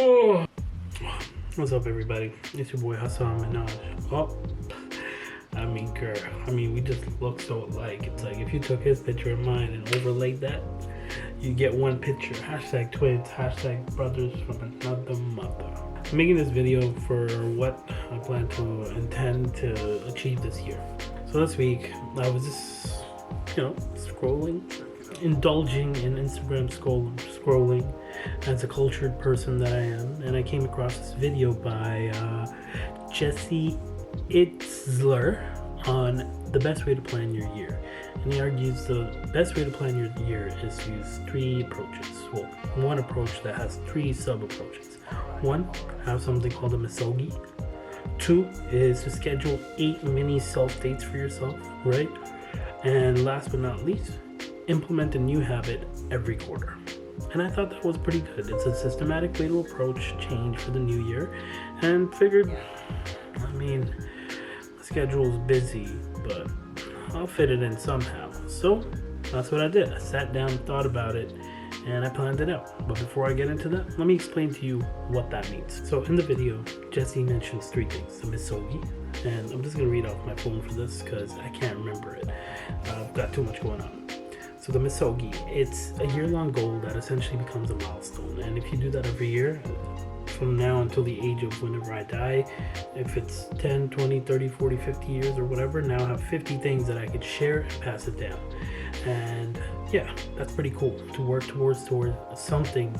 Oh, what's up, everybody? It's your boy Hassan Minaj. Oh, girl. We just look so alike. It's like if you took his picture of mine and overlaid that, you get one picture. Hashtag twins. Hashtag brothers from another mother. I'm making this video for what I plan to intend to achieve this year. So this week, I was just, scrolling, indulging in Instagram scrolling as a cultured person that I am, and I came across this video by Jesse Itzler on the best way to plan your year. And he argues the best way to plan your year is to use three approaches. Well, one approach that has three sub-approaches. One, have something called a Misogi. Two is to schedule 8 mini self-dates for yourself, right? And last but not least, implement a new habit every quarter. And I thought that was pretty good. It's a systematic way to approach change for the new year, and figured, my schedule's busy, but I'll fit it in somehow. So that's what I did. I sat down, thought about it, and I planned it out. But before I get into that, let me explain to you what that means. So in the video, Jesse mentions three things: the Misogi, and I'm just gonna read off my phone for this because I can't remember it. I've got too much going on. So the Misogi, it's a year-long goal that essentially becomes a milestone. And if you do that every year, from now until the age of whenever I die, if it's 10, 20, 30, 40, 50 years or whatever, now I have 50 things that I could share and pass it down. And yeah, that's pretty cool to work towards something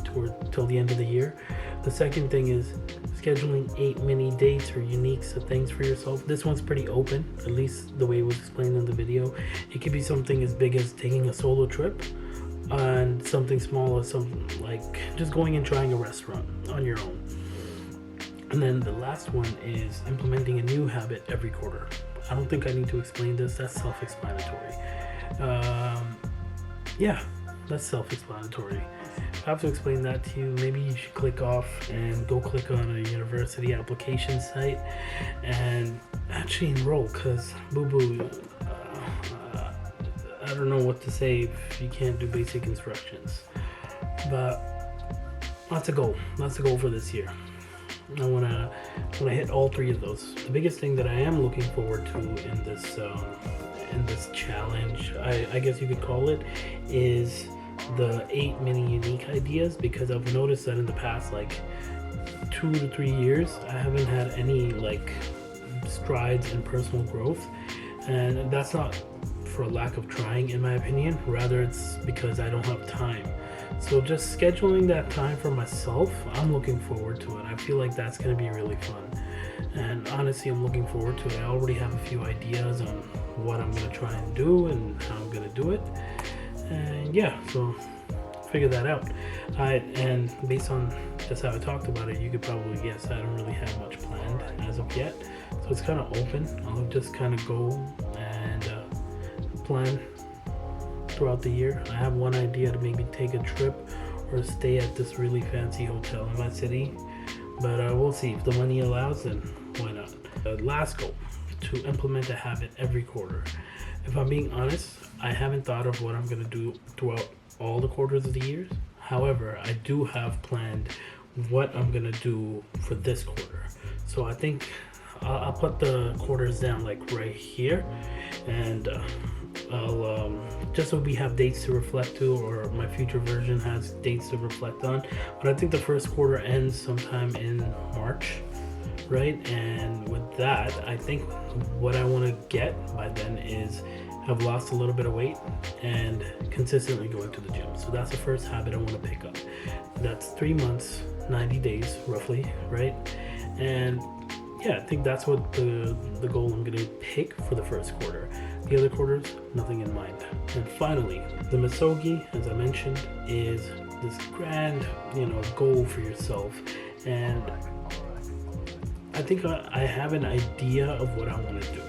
till the end of the year. The second thing is scheduling 8 mini dates or unique things for yourself. This one's pretty open, at least the way it was explained in the video. It could be something as big as taking a solo trip, and something small as something like just going and trying a restaurant on your own. And then the last one is implementing a new habit every quarter. I don't think I need to explain this. That's self-explanatory. That's self-explanatory. If I have to explain that to you, maybe you should click off and go click on a university application site and actually enroll, because boo-boo, I don't know what to say if you can't do basic instructions. But that's a goal. That's a goal for this year. I want to hit all three of those. The biggest thing that I am looking forward to in this challenge, I guess you could call it, is the 8 mini unique ideas, because I've noticed that in the past 2 to 3 years I haven't had any strides in personal growth, and that's not for a lack of trying, in my opinion. Rather, it's because I don't have time. So just scheduling that time for myself, I'm looking forward to it. I feel like that's going to be really fun. And honestly, I'm looking forward to it. I already have a few ideas on what I'm going to try and do and how I'm going to do it. And yeah, so figure that out. And based on just how I talked about it, you could probably guess I don't really have much planned as of yet. So it's kind of open. I'll just kind of go and plan throughout the year. I have one idea to maybe take a trip or stay at this really fancy hotel in my city, but we'll see. If the money allows, then why not? Last goal, to implement a habit every quarter. If I'm being honest, I haven't thought of what I'm going to do throughout all the quarters of the year. However, I do have planned what I'm going to do for this quarter. So I think I'll put the quarters down right here, and I'll just so we have dates to reflect to, or my future version has dates to reflect on. But I think the first quarter ends sometime in March, right? And with that, I think what I want to get by then is have lost a little bit of weight and consistently going to the gym. So that's the first habit I want to pick up. That's 3 months, 90 days roughly, right? And yeah, I think that's what the goal I'm going to pick for the first quarter. The other quarters, nothing in mind. And finally, the Misogi, as I mentioned, is this grand, goal for yourself. And I think I have an idea of what I want to do.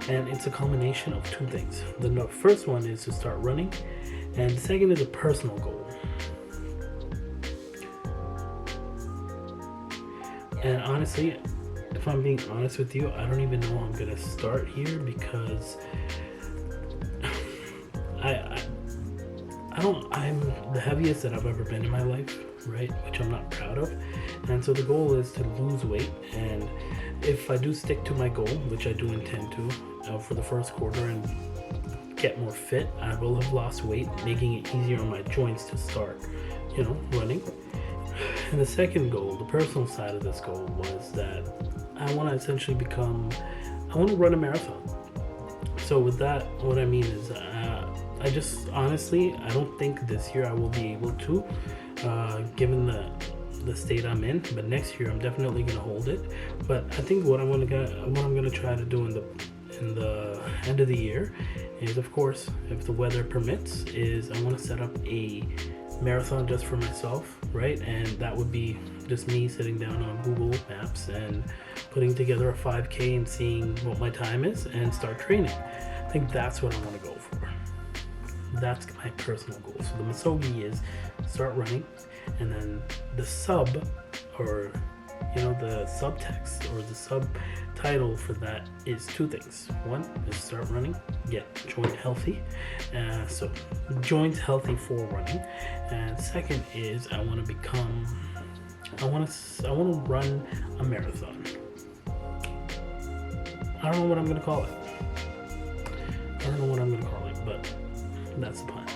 And it's a combination of two things. The first one is to start running, and the second is a personal goal. And honestly, if I'm being honest with you, I don't even know how I'm gonna start here, because I I'm the heaviest that I've ever been in my life, right? Which I'm not proud of. And so the goal is to lose weight. And if I do stick to my goal, which I do intend to, for the first quarter and get more fit, I will have lost weight, making it easier on my joints to start, running. And the second goal, the personal side of this goal, was that I want to essentially I want to run a marathon. So with that, what I mean is, I just honestly, I don't think this year I will be able to, given the state I'm in. But next year, I'm definitely gonna hold it. But I think what I'm gonna try to do in the end of the year is, of course, if the weather permits, is I want to set up a marathon just for myself, right? And that would be just me sitting down on Google Maps and putting together a 5K and seeing what my time is and start training. I think that's what I want to go for. That's my personal goal. So the Misogi is start running, and then the the subtext or the subtitle for that is two things. One is start running, get joint healthy. So joints healthy for running. And second is I want to run a marathon. I don't know what I'm going to call it. But that's the plan.